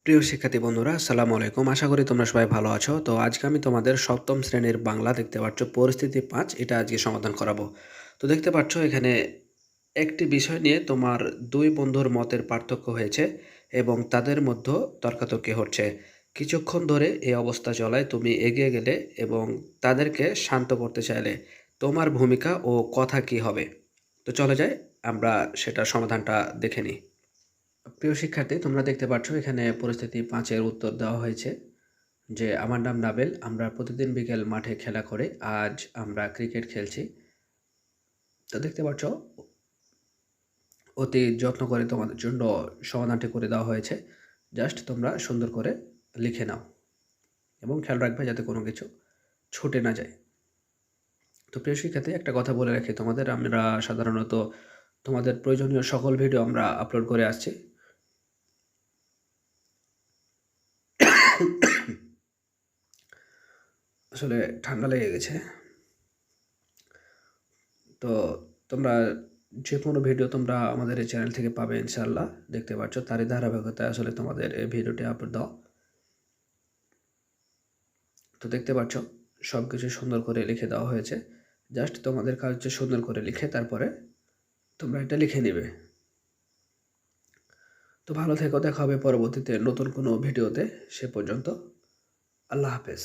প্রিয় শিক্ষার্থী বন্ধুরা, আসসালামু আলাইকুম। আশা করি তোমরা সবাই ভালো আছো। তো আজকে আমি তোমাদের সপ্তম শ্রেণীর বাংলা দেখতে পাচ্ছ পরিস্থিতি ৫ এটা আজকে সমাধান করাবো। তো দেখতে পাচ্ছ এখানে একটি বিষয় নিয়ে তোমার ২ বন্ধুর মতের পার্থক্য হয়েছে এবং তাদের মধ্যে তর্কাতর্কি হচ্ছে। কিছুক্ষণ ধরে এই অবস্থা চলায় তুমি এগিয়ে গেলে এবং তাদেরকে শান্ত করতে চাইলে তোমার ভূমিকা ও কথা কী হবে? তো চলে যাই আমরা সেটার সমাধানটা দেখে নিই। প্রিয় শিক্ষার্থী, তোমরা দেখতে পাচ্ছ এখানে পরিস্থিতি ৫ এর উত্তর দেওয়া হয়েছে যে, আমার নাম নাবেল। আমরা প্রতিদিন বিকেল মাঠে খেলা করে আজ আমরা ক্রিকেট খেলছি। তো দেখতে পাচ্ছ অতি যত্ন করে তোমাদের জন্য সমাধানটি করে দেওয়া হয়েছে। জাস্ট তোমরা সুন্দর করে লিখে নাও এবং খেয়াল রাখবে যাতে কোনো কিছু ছুটে না যায়। তো প্রিয় শিক্ষার্থী, একটা কথা বলে রাখি তোমাদের, আমরা সাধারণত তোমাদের প্রয়োজনীয় সকল ভিডিও আমরা আপলোড করে আসছি। আসলে ঠান্ডা লেগে গেছে। তো তোমরা যে কোনো ভিডিও তোমরা আমাদের এই চ্যানেল থেকে পাবে ইনশাআল্লাহ। দেখতে পাচ্ছ তারই ধারাবাহিকতায় আসলে তোমাদের এই ভিডিওটি আপলোড দেওয়া। তো দেখতে পাচ্ছ সবকিছু সুন্দর করে লিখে দেওয়া হয়েছে। জাস্ট তোমাদের কাজ হচ্ছে সুন্দর করে লিখে তারপরে তোমরা এটা লিখে নেবে। তো ভালো থেকো, দেখা হবে পরবর্তীতে নতুন কোনো ভিডিওতে। সে পর্যন্ত আল্লাহ হাফেজ।